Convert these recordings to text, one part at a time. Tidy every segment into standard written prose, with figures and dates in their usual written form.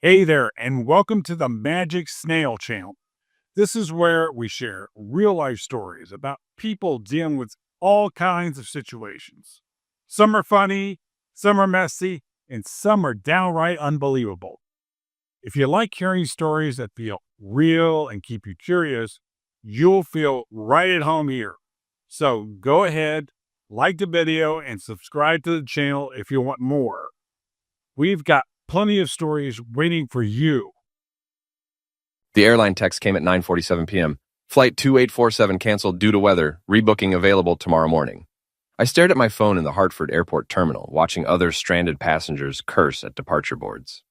Hey there, and welcome to the Magic Snail Channel. This is where we share real life stories about people dealing with all kinds of situations. Some are funny, some are messy, and some are downright unbelievable. If you like hearing stories that feel real and keep you curious, you'll feel right at home here. So go ahead, like the video, and subscribe to the channel if you want more. We've got plenty of stories waiting for you. The airline text came at 9:47 p.m. Flight 2847 canceled due to weather, rebooking available tomorrow morning. I stared at my phone in the Hartford airport terminal, watching other stranded passengers curse at departure boards.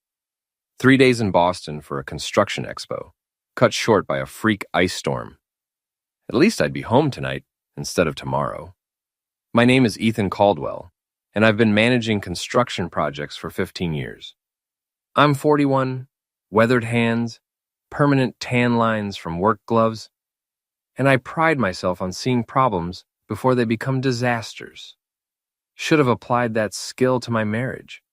3 days in Boston for a construction expo, cut short by a freak ice storm. At least I'd be home tonight instead of tomorrow. My name is Ethan Caldwell, and I've been managing construction projects for 15 years. I'm 41, weathered hands, permanent tan lines from work gloves, and I pride myself on seeing problems before they become disasters. Should have applied that skill to my marriage.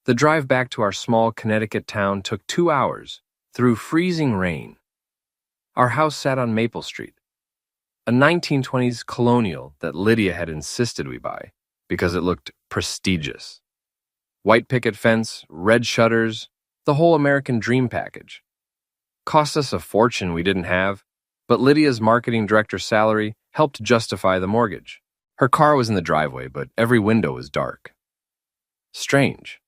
The drive back to our small Connecticut town took 2 hours through freezing rain. Our house sat on Maple Street, a 1920s colonial that Lydia had insisted we buy because it looked prestigious. White picket fence, red shutters, the whole American dream package. Cost us a fortune we didn't have, but Lydia's marketing director's salary helped justify the mortgage. Her car was in the driveway, but every window was dark. Strange.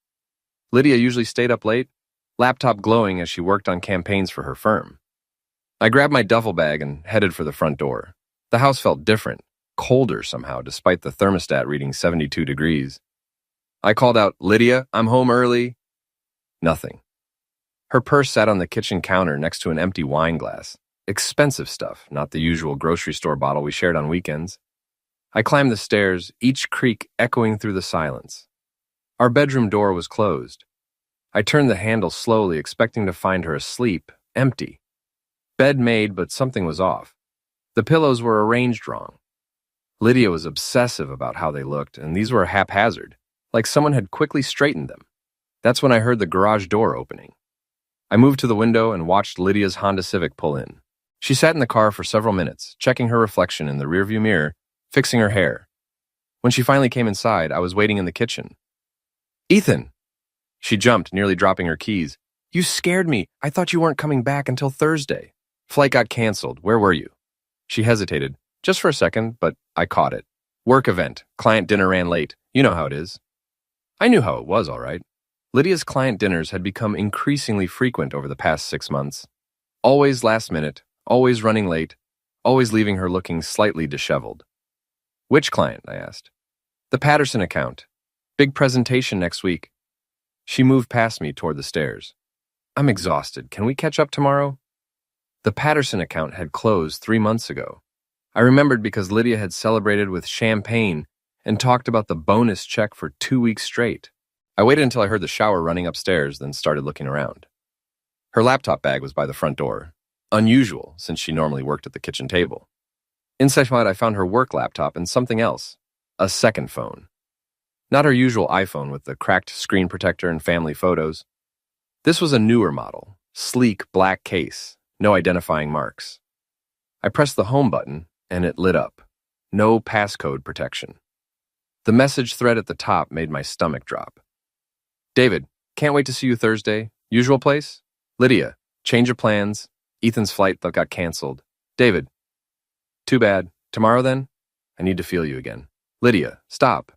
Lydia usually stayed up late, laptop glowing as she worked on campaigns for her firm. I grabbed my duffel bag and headed for the front door. The house felt different, colder somehow, despite the thermostat reading 72 degrees. I called out, "Lydia, I'm home early." Nothing. Her purse sat on the kitchen counter next to an empty wine glass. Expensive stuff, not the usual grocery store bottle we shared on weekends. I climbed the stairs, each creak echoing through the silence. Our bedroom door was closed. I turned the handle slowly, expecting to find her asleep, empty. Bed made, but something was off. The pillows were arranged wrong. Lydia was obsessive about how they looked, and these were haphazard, like someone had quickly straightened them. That's when I heard the garage door opening. I moved to the window and watched Lydia's Honda Civic pull in. She sat in the car for several minutes, checking her reflection in the rearview mirror, fixing her hair. When she finally came inside, I was waiting in the kitchen. "Ethan!" She jumped, nearly dropping her keys. "You scared me. I thought you weren't coming back until Thursday. Flight got canceled. Where were you?" She hesitated, just for a second, but I caught it. "Work event. Client dinner ran late. You know how it is." I knew how it was, all right. Lydia's client dinners had become increasingly frequent over the past 6 months. Always last minute, always running late, always leaving her looking slightly disheveled. "Which client?" I asked. "The Patterson account. Big presentation next week." She moved past me toward the stairs. "I'm exhausted. Can we catch up tomorrow?" The Patterson account had closed 3 months ago. I remembered because Lydia had celebrated with champagne and talked about the bonus check for 2 weeks straight. I waited until I heard the shower running upstairs, then started looking around. Her laptop bag was by the front door, unusual since she normally worked at the kitchen table. Inside I found her work laptop and something else, a second phone. Not her usual iPhone with the cracked screen protector and family photos. This was a newer model, sleek black case, no identifying marks. I pressed the home button and it lit up. No passcode protection. The message thread at the top made my stomach drop. "David, can't wait to see you Thursday. Usual place? Lydia, change of plans. Ethan's flight that got canceled. David, too bad. Tomorrow then? I need to feel you again. Lydia, stop.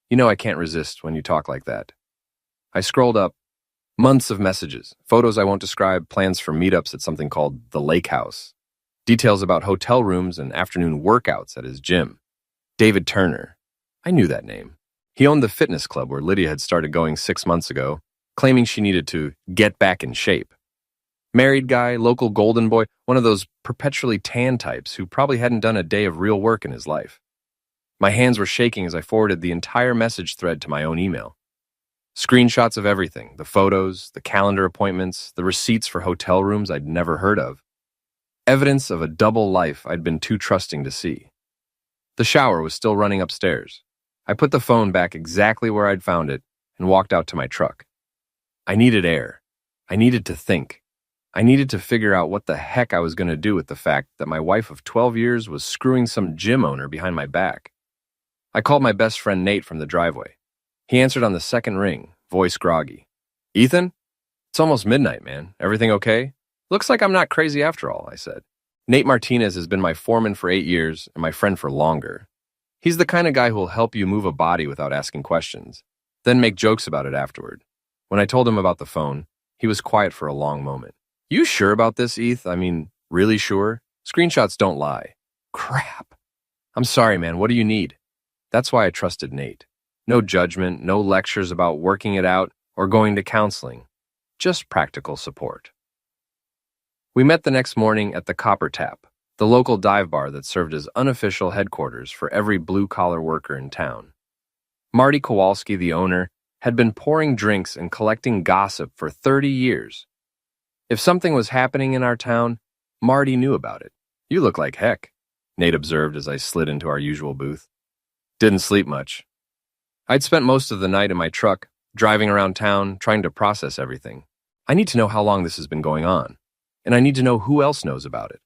You know I can't resist when you talk like that." I scrolled up. Months of messages, photos I won't describe, plans for meetups at something called the Lake House, details about hotel rooms and afternoon workouts at his gym. David Turner. I knew that name. He owned the fitness club where Lydia had started going 6 months ago, claiming she needed to get back in shape. Married guy, local golden boy, one of those perpetually tan types who probably hadn't done a day of real work in his life. My hands were shaking as I forwarded the entire message thread to my own email. Screenshots of everything, the photos, the calendar appointments, the receipts for hotel rooms I'd never heard of. Evidence of a double life I'd been too trusting to see. The shower was still running upstairs. I put the phone back exactly where I'd found it and walked out to my truck. I needed air. I needed to think. I needed to figure out what the heck I was going to do with the fact that my wife of 12 years was screwing some gym owner behind my back. I called my best friend Nate from the driveway. He answered on the second ring, voice groggy. Ethan? It's almost midnight, man. Everything okay? Looks like I'm not crazy after all, I said. Nate Martinez has been my foreman for 8 years and my friend for longer. He's the kind of guy who will help you move a body without asking questions, then make jokes about it afterward. When I told him about the phone, he was quiet for a long moment. You sure about this, Eth? I mean, really sure? Screenshots don't lie. Crap. I'm sorry, man. What do you need? That's why I trusted Nate. No judgment, no lectures about working it out or going to counseling. Just practical support. We met the next morning at the Copper Tap, the local dive bar that served as unofficial headquarters for every blue-collar worker in town. Marty Kowalski, the owner, had been pouring drinks and collecting gossip for 30 years. If something was happening in our town, Marty knew about it. You look like heck, Nate observed as I slid into our usual booth. Didn't sleep much. I'd spent most of the night in my truck, driving around town, trying to process everything. I need to know how long this has been going on, and I need to know who else knows about it.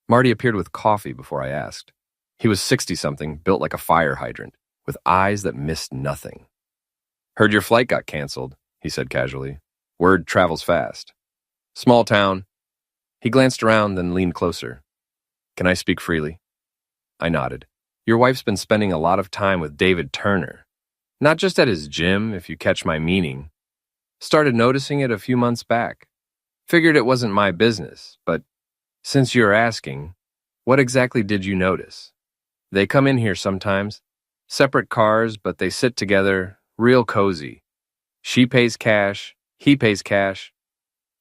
Marty appeared with coffee before I asked. He was 60-something, built like a fire hydrant, with eyes that missed nothing. Heard your flight got canceled, he said casually. Word travels fast. Small town. He glanced around, then leaned closer. Can I speak freely? I nodded. Your wife's been spending a lot of time with David Turner. Not just at his gym, if you catch my meaning. Started noticing it a few months back. Figured it wasn't my business, but since you're asking, what exactly did you notice? They come in here sometimes. Separate cars, but they sit together, real cozy. She pays cash, he pays cash.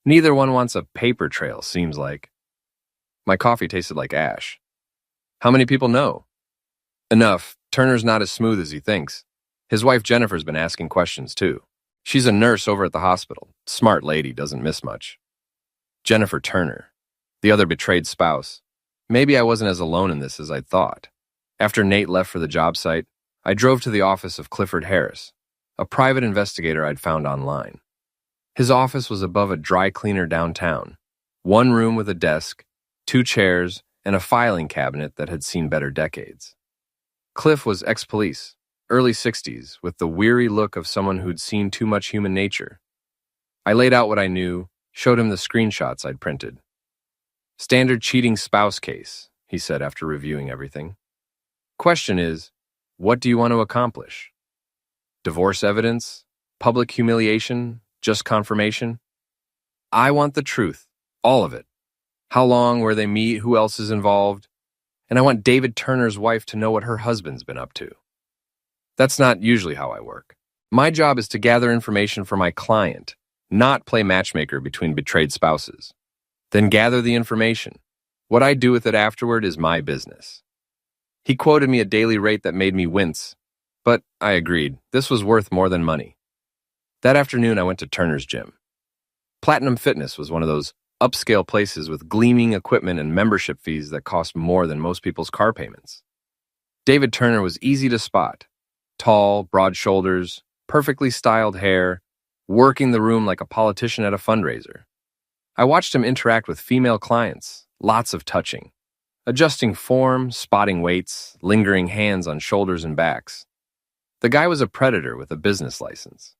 Neither one wants a paper trail, seems like. My coffee tasted like ash. How many people know? Enough. Turner's not as smooth as he thinks. His wife Jennifer's been asking questions, too. She's a nurse over at the hospital. Smart lady, doesn't miss much. Jennifer Turner, the other betrayed spouse. Maybe I wasn't as alone in this as I'd thought. After Nate left for the job site, I drove to the office of Clifford Harris, a private investigator I'd found online. His office was above a dry cleaner downtown. One room with a desk, 2 chairs, and a filing cabinet that had seen better decades. Cliff was ex-police, early 60s, with the weary look of someone who'd seen too much human nature. I laid out what I knew, showed him the screenshots I'd printed. Standard cheating spouse case, he said after reviewing everything. Question is, what do you want to accomplish? Divorce evidence? Public humiliation? Just confirmation? I want the truth, all of it. How long, where they meet, who else is involved. And I want David Turner's wife to know what her husband's been up to. That's not usually how I work. My job is to gather information for my client, not play matchmaker between betrayed spouses. Then gather the information. What I do with it afterward is my business. He quoted me a daily rate that made me wince, but I agreed. This was worth more than money. That afternoon, I went to Turner's gym. Platinum Fitness was one of those upscale places with gleaming equipment and membership fees that cost more than most people's car payments. David Turner was easy to spot. Tall, broad shoulders, perfectly styled hair, working the room like a politician at a fundraiser. I watched him interact with female clients, lots of touching, adjusting form, spotting weights, lingering hands on shoulders and backs. The guy was a predator with a business license.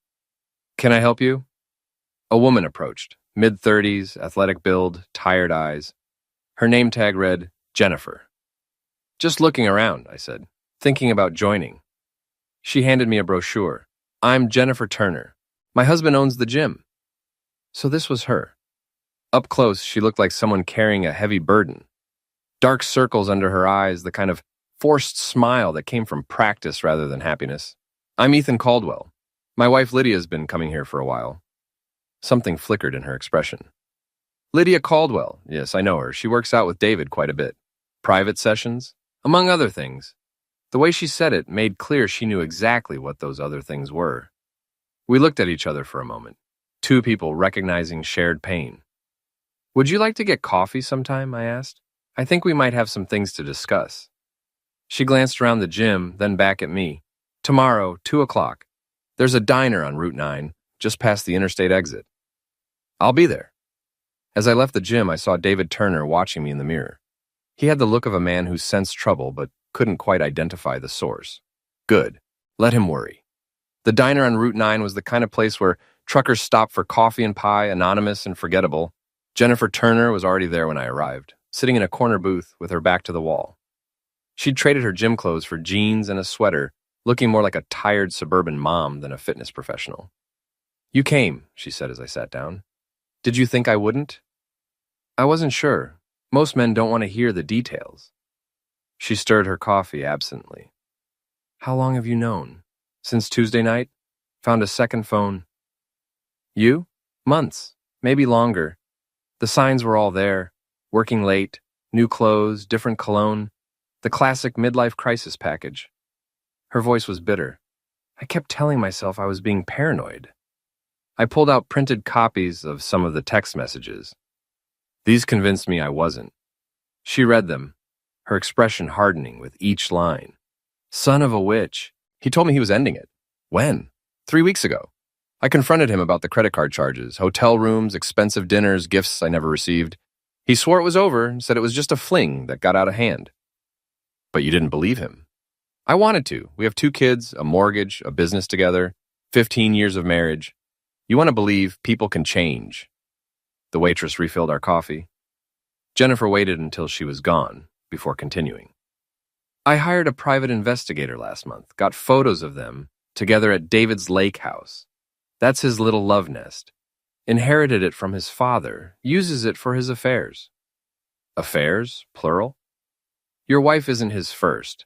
Can I help you? A woman approached, mid-30s, athletic build, tired eyes. Her name tag read, Jennifer. Just looking around, I said, thinking about joining. She handed me a brochure. I'm Jennifer Turner. My husband owns the gym. So this was her. Up close, she looked like someone carrying a heavy burden. Dark circles under her eyes, the kind of forced smile that came from practice rather than happiness. I'm Ethan Caldwell. My wife Lydia's been coming here for a while. Something flickered in her expression. Lydia Caldwell. Yes, I know her. She works out with David quite a bit. Private sessions, among other things. The way she said it made clear she knew exactly what those other things were. We looked at each other for a moment, 2 people recognizing shared pain. Would you like to get coffee sometime? I asked. I think we might have some things to discuss. She glanced around the gym, then back at me. Tomorrow, 2 o'clock. There's a diner on Route 9, just past the interstate exit. I'll be there. As I left the gym, I saw David Turner watching me in the mirror. He had the look of a man who sensed trouble but couldn't quite identify the source. Good. Let him worry. The diner on Route 9 was the kind of place where truckers stopped for coffee and pie, anonymous and forgettable. Jennifer Turner was already there when I arrived, sitting in a corner booth with her back to the wall. She'd traded her gym clothes for jeans and a sweater, looking more like a tired suburban mom than a fitness professional. "You came," she said as I sat down. "Did you think I wouldn't?" I wasn't sure. Most men don't want to hear the details. She stirred her coffee absently. "How long have you known? Since Tuesday night? Found a second phone?" "You? Months, maybe longer. The signs were all there. Working late, new clothes, different cologne. The classic midlife crisis package." Her voice was bitter. I kept telling myself I was being paranoid. I pulled out printed copies of some of the text messages. These convinced me I wasn't. She read them, her expression hardening with each line. Son of a witch. He told me he was ending it. When? 3 weeks ago. I confronted him about the credit card charges, hotel rooms, expensive dinners, gifts I never received. He swore it was over and said it was just a fling that got out of hand. But you didn't believe him. I wanted to. We have 2 kids, a mortgage, a business together, 15 years of marriage. You want to believe people can change. The waitress refilled our coffee. Jennifer waited until she was gone before continuing. I hired a private investigator last month, got photos of them together at David's lake house. That's his little love nest. Inherited it from his father, uses it for his affairs. Affairs, plural? Your wife isn't his first.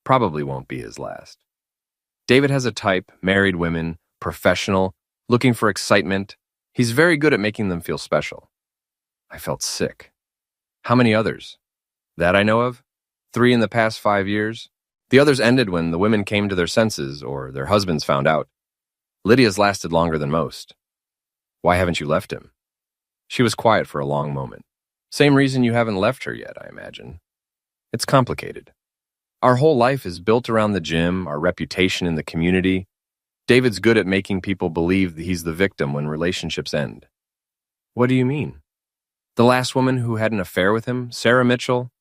Probably won't be his last. David has a type, married women, professional, looking for excitement. He's very good at making them feel special. I felt sick. How many others? That I know of? 3 in the past 5 years. The others ended when the women came to their senses or their husbands found out. Lydia's lasted longer than most. Why haven't you left him? She was quiet for a long moment. Same reason you haven't left her yet, I imagine. It's complicated. Our whole life is built around the gym, our reputation in the community. David's good at making people believe that he's the victim when relationships end. What do you mean? The last woman who had an affair with him, Sarah Mitchell,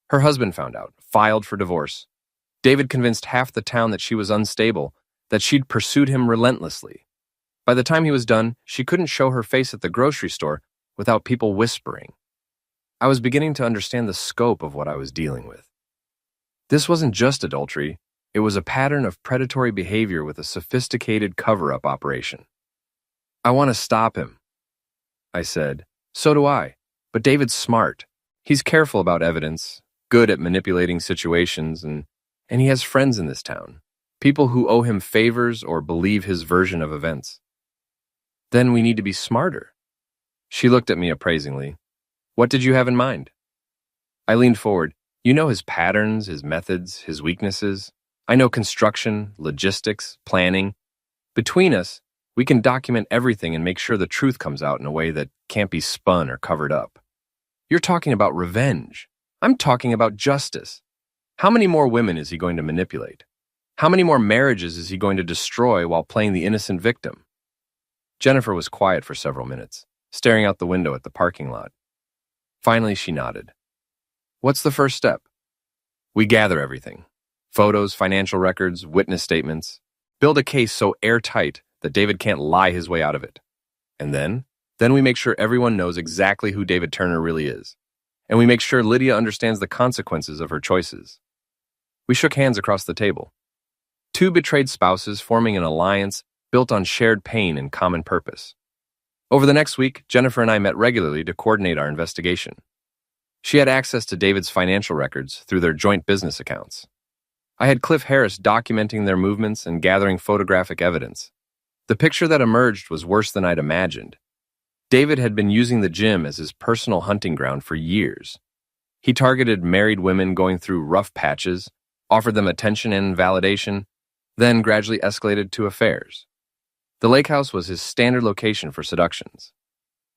her husband found out, filed for divorce. David convinced half the town that she was unstable, that she'd pursued him relentlessly. By the time he was done, she couldn't show her face at the grocery store without people whispering. I was beginning to understand the scope of what I was dealing with. This wasn't just adultery. It was a pattern of predatory behavior with a sophisticated cover-up operation. I want to stop him, I said. So do I. But David's smart. He's careful about evidence, good at manipulating situations, and he has friends in this town. People who owe him favors or believe his version of events. Then we need to be smarter. She looked at me appraisingly. What did you have in mind? I leaned forward. You know his patterns, his methods, his weaknesses. I know construction, logistics, planning. Between us, we can document everything and make sure the truth comes out in a way that can't be spun or covered up. You're talking about revenge. I'm talking about justice. How many more women is he going to manipulate? How many more marriages is he going to destroy while playing the innocent victim? Jennifer was quiet for several minutes, staring out the window at the parking lot. Finally, she nodded. What's the first step? We gather everything. Photos, financial records, witness statements. Build a case so airtight that David can't lie his way out of it. And then we make sure everyone knows exactly who David Turner really is. And we make sure Lydia understands the consequences of her choices. We shook hands across the table. 2 betrayed spouses forming an alliance built on shared pain and common purpose. Over the next week, Jennifer and I met regularly to coordinate our investigation. She had access to David's financial records through their joint business accounts. I had Cliff Harris documenting their movements and gathering photographic evidence. The picture that emerged was worse than I'd imagined. David had been using the gym as his personal hunting ground for years. He targeted married women going through rough patches, offered them attention and validation, then gradually escalated to affairs. The lake house was his standard location for seductions.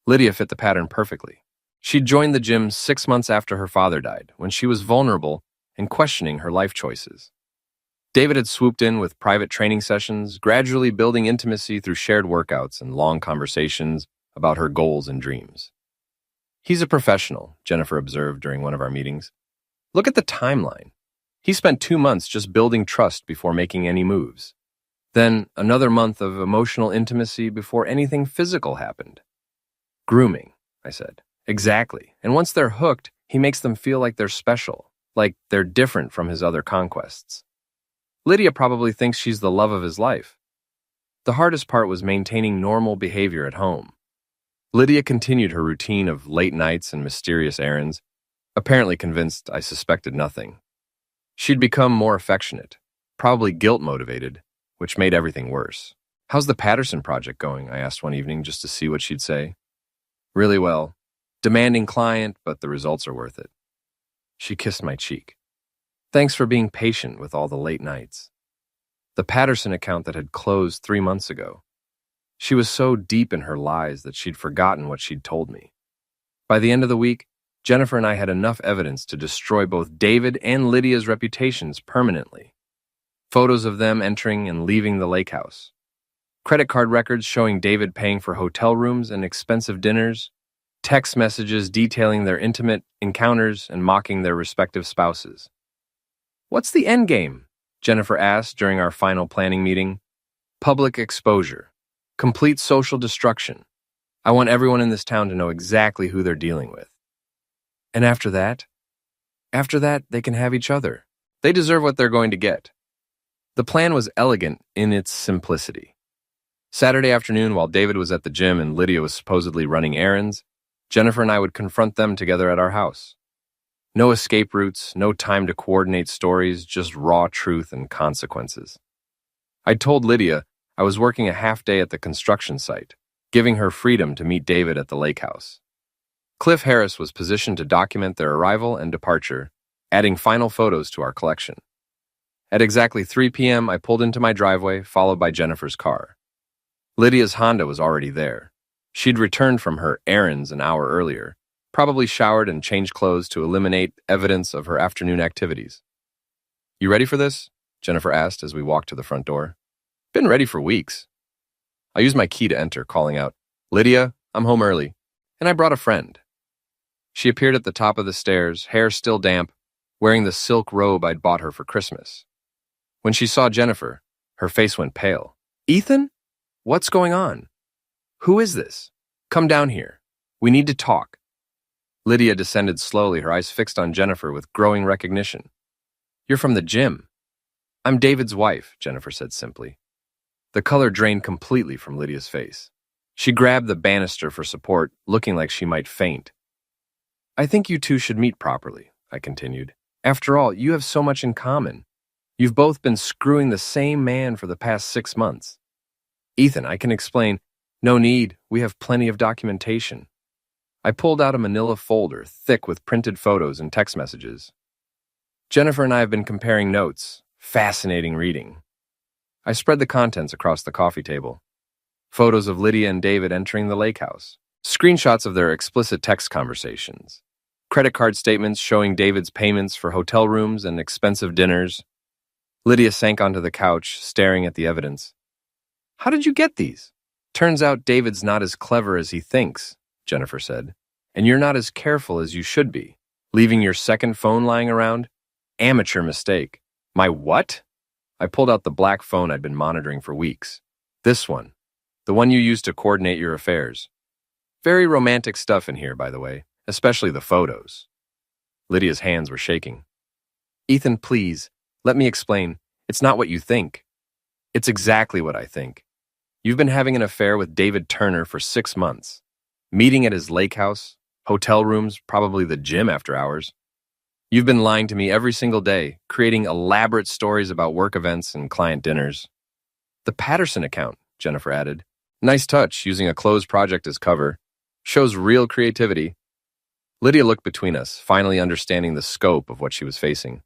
Lydia fit the pattern perfectly. She'd joined the gym 6 months after her father died, when she was vulnerable and questioning her life choices. David had swooped in with private training sessions, gradually building intimacy through shared workouts and long conversations about her goals and dreams. He's a professional, Jennifer observed during one of our meetings. Look at the timeline. He spent 2 months just building trust before making any moves. Then another month of emotional intimacy before anything physical happened. Grooming, I said. Exactly. And once they're hooked, he makes them feel like they're special, like they're different from his other conquests. Lydia probably thinks she's the love of his life. The hardest part was maintaining normal behavior at home. Lydia continued her routine of late nights and mysterious errands, apparently convinced I suspected nothing. She'd become more affectionate, probably guilt-motivated, which made everything worse. How's the Patterson project going? I asked one evening just to see what she'd say. Really well. Demanding client, but the results are worth it. She kissed my cheek. Thanks for being patient with all the late nights. The Patterson account that had closed 3 months ago. She was so deep in her lies that she'd forgotten what she'd told me. By the end of the week, Jennifer and I had enough evidence to destroy both David and Lydia's reputations permanently. Photos of them entering and leaving the lake house. Credit card records showing David paying for hotel rooms and expensive dinners. Text messages detailing their intimate encounters and mocking their respective spouses. What's the end game? Jennifer asked during our final planning meeting. Public exposure. Complete social destruction. I want everyone in this town to know exactly who they're dealing with. And after that, they can have each other. They deserve what they're going to get. The plan was elegant in its simplicity. Saturday afternoon, while David was at the gym and Lydia was supposedly running errands, Jennifer and I would confront them together at our house. No escape routes, no time to coordinate stories, just raw truth and consequences. I told Lydia I was working a half day at the construction site, giving her freedom to meet David at the lake house. Cliff Harris was positioned to document their arrival and departure, adding final photos to our collection. At exactly 3 p.m., I pulled into my driveway, followed by Jennifer's car. Lydia's Honda was already there. She'd returned from her errands an hour earlier, probably showered and changed clothes to eliminate evidence of her afternoon activities. You ready for this? Jennifer asked as we walked to the front door. Been ready for weeks. I used my key to enter, calling out, Lydia, I'm home early. And I brought a friend. She appeared at the top of the stairs, hair still damp, wearing the silk robe I'd bought her for Christmas. When she saw Jennifer, her face went pale. Ethan? What's going on? Who is this? Come down here. We need to talk. Lydia descended slowly, her eyes fixed on Jennifer with growing recognition. You're from the gym. I'm David's wife, Jennifer said simply. The color drained completely from Lydia's face. She grabbed the banister for support, looking like she might faint. I think you two should meet properly, I continued. After all, you have so much in common. You've both been screwing the same man for the past 6 months. Ethan, I can explain. No need, we have plenty of documentation. I pulled out a manila folder, thick with printed photos and text messages. Jennifer and I have been comparing notes. Fascinating reading. I spread the contents across the coffee table. Photos of Lydia and David entering the lake house. Screenshots of their explicit text conversations. Credit card statements showing David's payments for hotel rooms and expensive dinners. Lydia sank onto the couch, staring at the evidence. How did you get these? Turns out David's not as clever as he thinks, Jennifer said. And you're not as careful as you should be. Leaving your second phone lying around? Amateur mistake. My what? I pulled out the black phone I'd been monitoring for weeks. This one. The one you used to coordinate your affairs. Very romantic stuff in here, by the way, especially the photos. Lydia's hands were shaking. Ethan, please, let me explain. It's not what you think. It's exactly what I think. You've been having an affair with David Turner for 6 months. Meeting at his lake house, hotel rooms, probably the gym after hours. You've been lying to me every single day, creating elaborate stories about work events and client dinners. The Patterson account, Jennifer added. Nice touch, using a closed project as cover. Shows real creativity. Lydia looked between us, finally understanding the scope of what she was facing.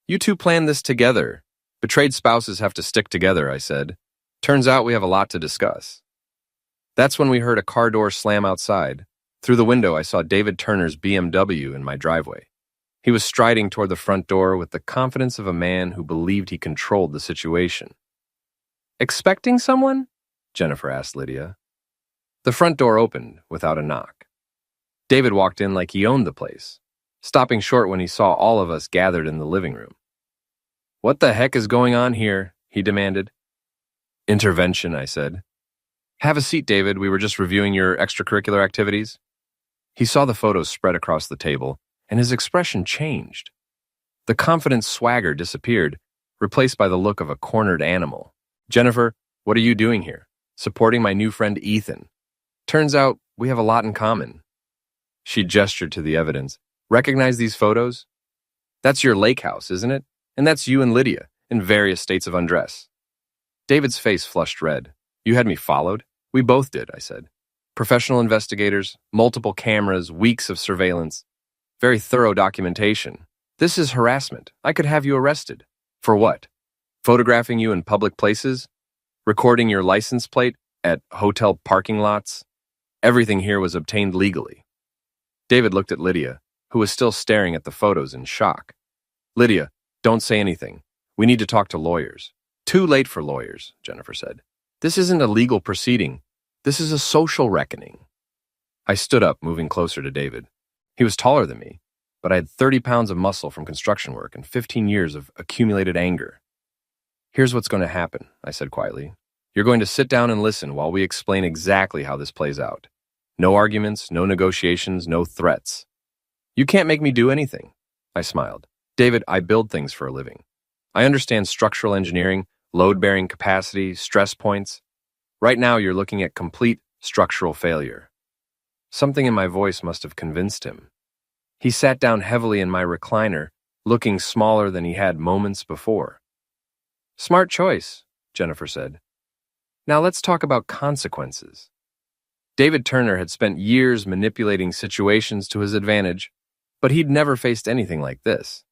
You two planned this together. Betrayed spouses have to stick together, I said. Turns out we have a lot to discuss. That's when we heard a car door slam outside. Through the window, I saw David Turner's BMW in my driveway. He was striding toward the front door with the confidence of a man who believed he controlled the situation. Expecting someone? Jennifer asked Lydia. The front door opened without a knock. David walked in like he owned the place, stopping short when he saw all of us gathered in the living room. "What the heck is going on here?" he demanded. "Intervention," I said. "Have a seat, David. We were just reviewing your extracurricular activities." He saw the photos spread across the table, and his expression changed. The confident swagger disappeared, replaced by the look of a cornered animal. "Jennifer, what are you doing here? Supporting my new friend Ethan. Turns out we have a lot in common." She gestured to the evidence. "Recognize these photos? That's your lake house, isn't it? And that's you and Lydia, in various states of undress." David's face flushed red. "You had me followed?" "We both did," I said. "Professional investigators, multiple cameras, weeks of surveillance, very thorough documentation. This is harassment. I could have you arrested." "For what? Photographing you in public places? Recording your license plate at hotel parking lots?" Everything here was obtained legally. David looked at Lydia, who was still staring at the photos in shock. "Lydia, don't say anything. We need to talk to lawyers." "Too late for lawyers," Jennifer said. "This isn't a legal proceeding. This is a social reckoning." I stood up, moving closer to David. He was taller than me, but I had 30 pounds of muscle from construction work and 15 years of accumulated anger. "Here's what's going to happen," I said quietly. "You're going to sit down and listen while we explain exactly how this plays out. No arguments, no negotiations, no threats." "You can't make me do anything," I smiled. "David, I build things for a living. I understand structural engineering, load-bearing capacity, stress points. Right now, you're looking at complete structural failure." Something in my voice must have convinced him. He sat down heavily in my recliner, looking smaller than he had moments before. "Smart choice," Jennifer said. "Now let's talk about consequences." David Turner had spent years manipulating situations to his advantage, but he'd never faced anything like this.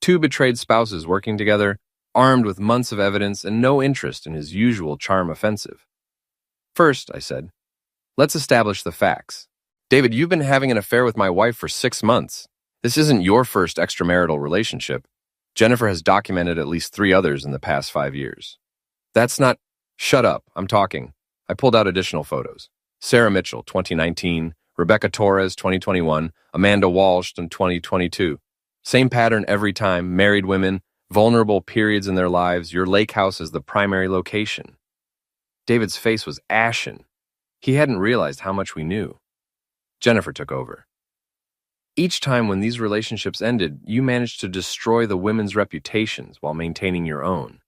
Two betrayed spouses working together, armed with months of evidence and no interest in his usual charm offensive. "First," I said, "let's establish the facts. David, you've been having an affair with my wife for 6 months. This isn't your first extramarital relationship. Jennifer has documented at least 3 others in the past 5 years. That's not— Shut up, I'm talking." I pulled out additional photos. Sarah Mitchell, 2019, Rebecca Torres, 2021, Amanda Walsh in 2022. Same pattern every time, married women, vulnerable periods in their lives, your lake house is the primary location. David's face was ashen. He hadn't realized how much we knew. Jennifer took over. "Each time when these relationships ended, you managed to destroy the women's reputations while maintaining your own.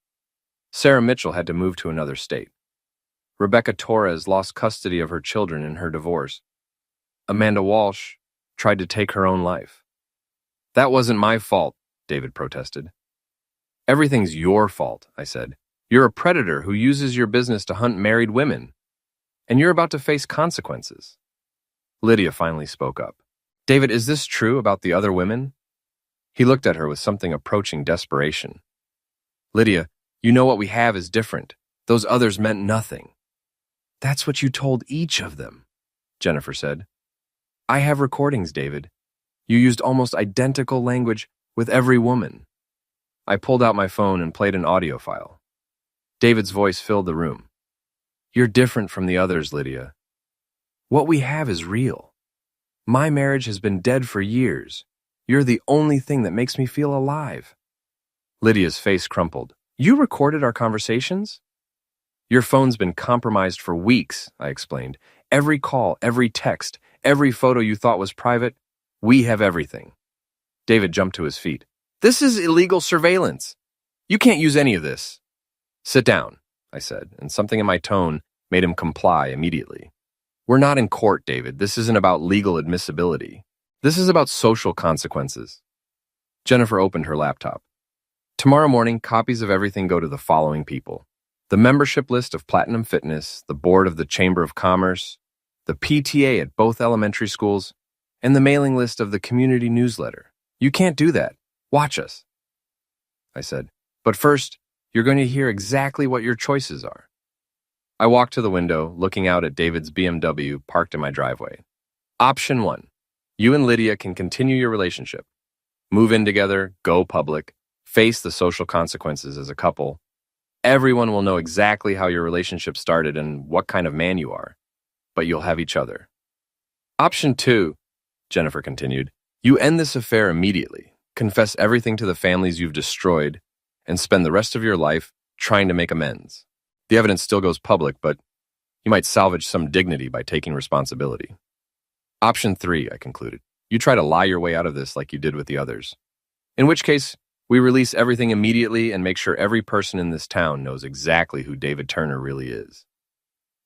Sarah Mitchell had to move to another state. Rebecca Torres lost custody of her children in her divorce. Amanda Walsh tried to take her own life." "That wasn't my fault," David protested. "Everything's your fault," I said. "You're a predator who uses your business to hunt married women, and you're about to face consequences." Lydia finally spoke up. "David, is this true about the other women?" He looked at her with something approaching desperation. "Lydia, you know what we have is different. Those others meant nothing." "That's what you told each of them," Jennifer said. "I have recordings, David. You used almost identical language with every woman." I pulled out my phone and played an audio file. David's voice filled the room. "You're different from the others, Lydia. What we have is real. My marriage has been dead for years. You're the only thing that makes me feel alive." Lydia's face crumpled. "You recorded our conversations?" "Your phone's been compromised for weeks," I explained. "Every call, every text, every photo you thought was private, we have everything." David jumped to his feet. "This is illegal surveillance. You can't use any of this." "Sit down," I said, and something in my tone made him comply immediately. "We're not in court, David. This isn't about legal admissibility. This is about social consequences." Jennifer opened her laptop. "Tomorrow morning, copies of everything go to the following people: the membership list of Platinum Fitness, the board of the Chamber of Commerce, the PTA at both elementary schools, and the mailing list of the community newsletter. You can't do that. Watch us," I said. "But first, you're going to hear exactly what your choices are." I walked to the window, looking out at David's BMW parked in my driveway. Option 1. You and Lydia can continue your relationship. Move in together, go public, face the social consequences as a couple. Everyone will know exactly how your relationship started and what kind of man you are. but you'll have each other. Option 2, Jennifer continued, you end this affair immediately, confess everything to the families you've destroyed, and spend the rest of your life trying to make amends. The evidence still goes public, but you might salvage some dignity by taking responsibility. Option 3, I concluded, you try to lie your way out of this like you did with the others. In which case, we release everything immediately and make sure every person in this town knows exactly who David Turner really is.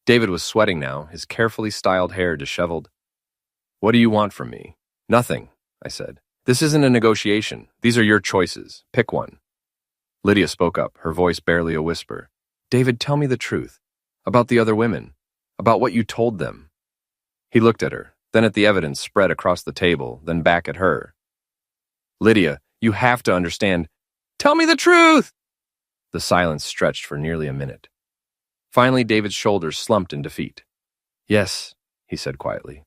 David was sweating now, his carefully styled hair disheveled. What do you want from me? Nothing, I said. This isn't a negotiation. These are your choices. Pick one. Lydia spoke up, her voice barely a whisper. David, tell me the truth. About the other women. About what you told them. He looked at her, then at the evidence spread across the table, then back at her. Lydia, you have to understand. Tell me the truth! The silence stretched for nearly a minute. Finally, David's shoulders slumped in defeat. Yes, he said quietly.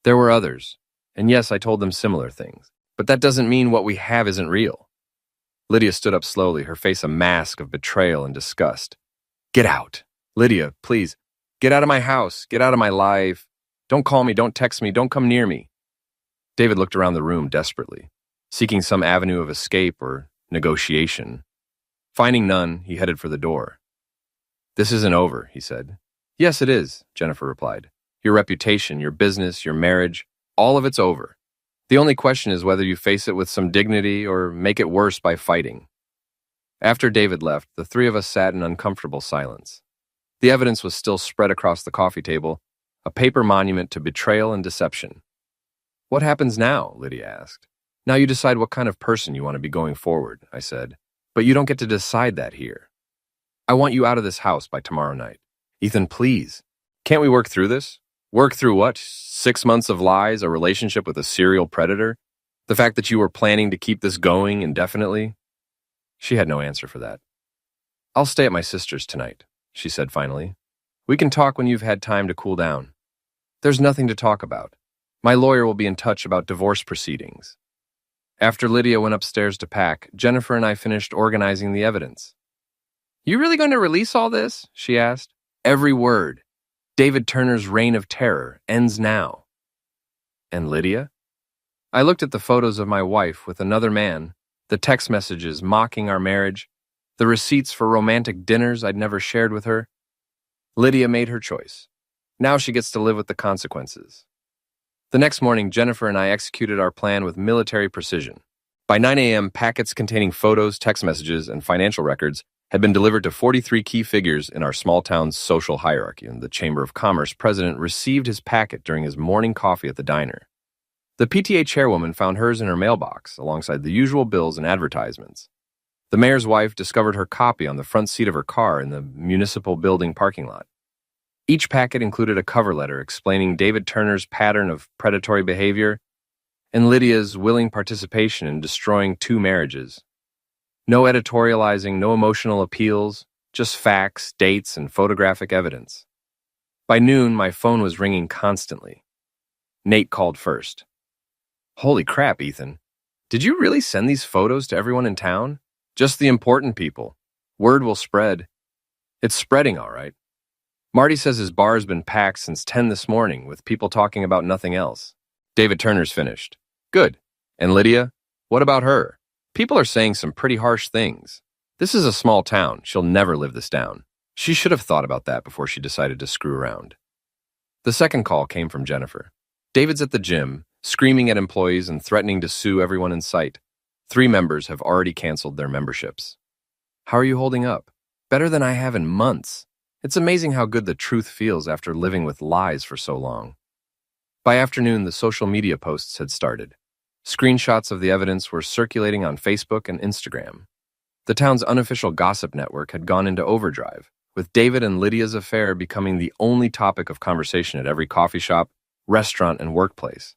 There were others, and yes, I told them similar things, but that doesn't mean what we have isn't real. Lydia stood up slowly, her face a mask of betrayal and disgust. Get out. Lydia, please, get out of my house, get out of my life. Don't call me, don't text me, don't come near me. David looked around the room desperately, seeking some avenue of escape or negotiation. Finding none, he headed for the door. This isn't over, he said. Yes, it is, Jennifer replied. Your reputation, your business, your marriage, all of it's over. The only question is whether you face it with some dignity or make it worse by fighting. After David left, the three of us sat in uncomfortable silence. The evidence was still spread across the coffee table, a paper monument to betrayal and deception. What happens now? Lydia asked. Now you decide what kind of person you want to be going forward, I said. But you don't get to decide that here. I want you out of this house by tomorrow night. Ethan, please. Can't we work through this? Work through what? 6 months of lies, a relationship with a serial predator? The fact that you were planning to keep this going indefinitely? She had no answer for that. I'll stay at my sister's tonight, she said finally. We can talk when you've had time to cool down. There's nothing to talk about. My lawyer will be in touch about divorce proceedings. After Lydia went upstairs to pack, Jennifer and I finished organizing the evidence. You really going to release all this? She asked. Every word. David Turner's reign of terror ends now. And Lydia? I looked at the photos of my wife with another man, the text messages mocking our marriage, the receipts for romantic dinners I'd never shared with her. Lydia made her choice. Now she gets to live with the consequences. The next morning, Jennifer and I executed our plan with military precision. By 9 a.m., packets containing photos, text messages, and financial records had been delivered to 43 key figures in our small town's social hierarchy, and the Chamber of Commerce president received his packet during his morning coffee at the diner. The PTA chairwoman found hers in her mailbox, alongside the usual bills and advertisements. The mayor's wife discovered her copy on the front seat of her car in the municipal building parking lot. Each packet included a cover letter explaining David Turner's pattern of predatory behavior and Lydia's willing participation in destroying 2 marriages. No editorializing, no emotional appeals, just facts, dates, and photographic evidence. By noon, my phone was ringing constantly. Nate called first. Holy crap, Ethan. Did you really send these photos to everyone in town? Just the important people. Word will spread. It's spreading, all right. Marty says his bar's been packed since 10 this morning, with people talking about nothing else. David Turner's finished. Good. And Lydia? What about her? People are saying some pretty harsh things. This is a small town. She'll never live this down. She should have thought about that before she decided to screw around. The second call came from Jennifer. David's at the gym, screaming at employees and threatening to sue everyone in sight. 3 members have already canceled their memberships. How are you holding up? Better than I have in months. It's amazing how good the truth feels after living with lies for so long. By afternoon, the social media posts had started. Screenshots of the evidence were circulating on Facebook and Instagram. The town's unofficial gossip network had gone into overdrive, with David and Lydia's affair becoming the only topic of conversation at every coffee shop, restaurant, and workplace.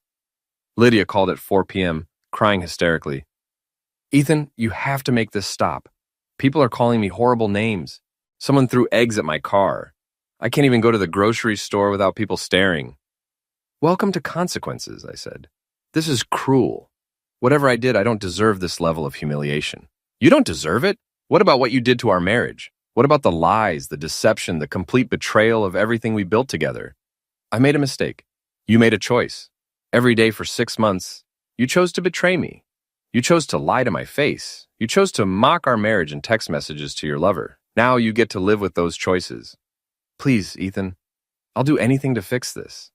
Lydia called at 4 p.m., crying hysterically. Ethan, you have to make this stop. People are calling me horrible names. Someone threw eggs at my car. I can't even go to the grocery store without people staring. Welcome to consequences, I said. This is cruel. Whatever I did, I don't deserve this level of humiliation. You don't deserve it? What about what you did to our marriage? What about the lies, the deception, the complete betrayal of everything we built together? I made a mistake. You made a choice. Every day for 6 months, you chose to betray me. You chose to lie to my face. You chose to mock our marriage in text messages to your lover. Now you get to live with those choices. Please, Ethan, I'll do anything to fix this.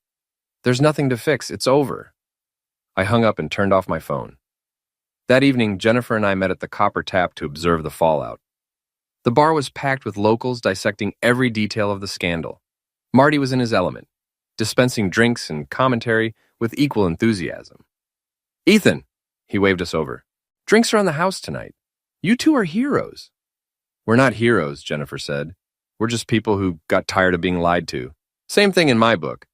There's nothing to fix. It's over. I hung up and turned off my phone. That evening, Jennifer and I met at the Copper Tap to observe the fallout. The bar was packed with locals dissecting every detail of the scandal. Marty was in his element, dispensing drinks and commentary with equal enthusiasm. Ethan, he waved us over. Drinks are on the house tonight. You two are heroes. We're not heroes, Jennifer said. We're just people who got tired of being lied to. Same thing in my book.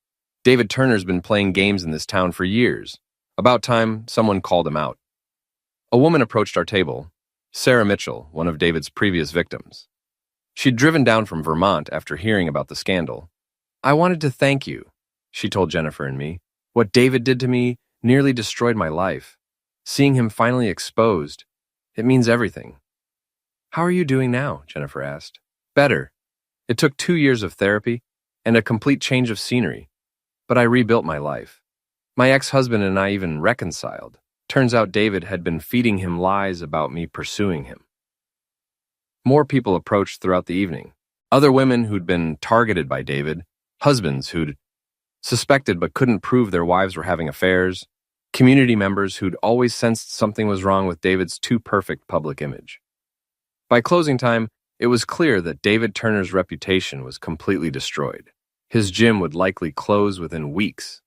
David Turner's been playing games in this town for years. About time someone called him out. A woman approached our table, Sarah Mitchell, one of David's previous victims. She'd driven down from Vermont after hearing about the scandal. I wanted to thank you, she told Jennifer and me. What David did to me nearly destroyed my life. Seeing him finally exposed, it means everything. How are you doing now? Jennifer asked. Better. It took 2 years of therapy and a complete change of scenery, but I rebuilt my life. My ex-husband and I even reconciled. Turns out David had been feeding him lies about me pursuing him. More people approached throughout the evening. Other women who'd been targeted by David, husbands who'd suspected but couldn't prove their wives were having affairs, community members who'd always sensed something was wrong with David's too-perfect public image. By closing time, it was clear that David Turner's reputation was completely destroyed. His gym would likely close within weeks.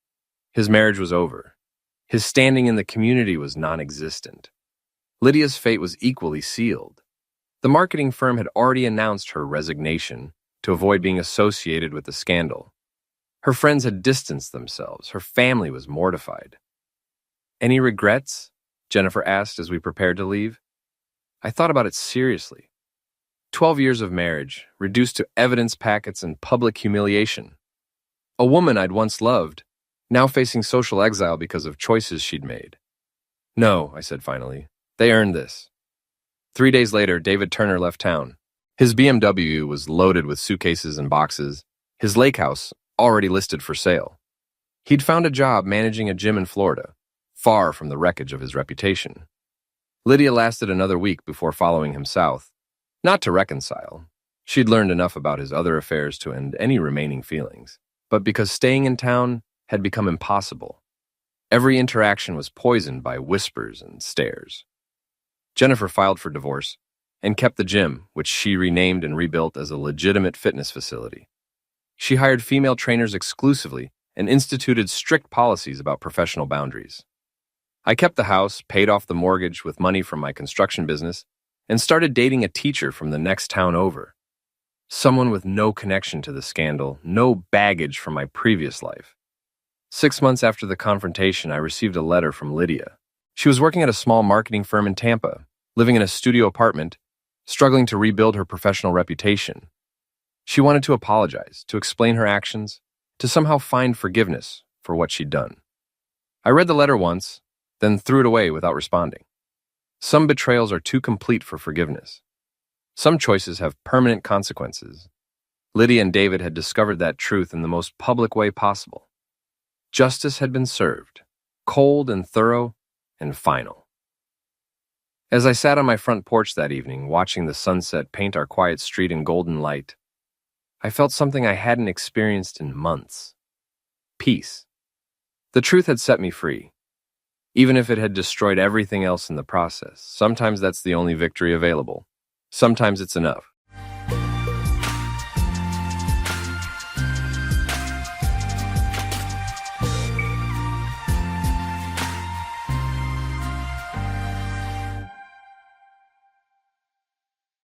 His marriage was over. His standing in the community was non-existent. Lydia's fate was equally sealed. The marketing firm had already announced her resignation to avoid being associated with the scandal. Her friends had distanced themselves. Her family was mortified. Any regrets? Jennifer asked as we prepared to leave. I thought about it seriously. 12 years of marriage, reduced to evidence packets and public humiliation. A woman I'd once loved, now facing social exile because of choices she'd made. No, I said finally. They earned this. 3 days later, David Turner left town. His BMW was loaded with suitcases and boxes, his lake house already listed for sale. He'd found a job managing a gym in Florida, far from the wreckage of his reputation. Lydia lasted another week before following him south. Not to reconcile. She'd learned enough about his other affairs to end any remaining feelings, but because staying in town had become impossible. Every interaction was poisoned by whispers and stares. Jennifer filed for divorce and kept the gym, which she renamed and rebuilt as a legitimate fitness facility. She hired female trainers exclusively and instituted strict policies about professional boundaries. I kept the house, paid off the mortgage with money from my construction business, and started dating a teacher from the next town over. Someone with no connection to the scandal, no baggage from my previous life. 6 months after the confrontation, I received a letter from Lydia. She was working at a small marketing firm in Tampa, living in a studio apartment, struggling to rebuild her professional reputation. She wanted to apologize, to explain her actions, to somehow find forgiveness for what she'd done. I read the letter once, then threw it away without responding. Some betrayals are too complete for forgiveness. Some choices have permanent consequences. Lydia and David had discovered that truth in the most public way possible. Justice had been served, cold and thorough and final. As I sat on my front porch that evening, watching the sunset paint our quiet street in golden light, I felt something I hadn't experienced in months. Peace. The truth had set me free. Even if it had destroyed everything else in the process, sometimes that's the only victory available. Sometimes it's enough.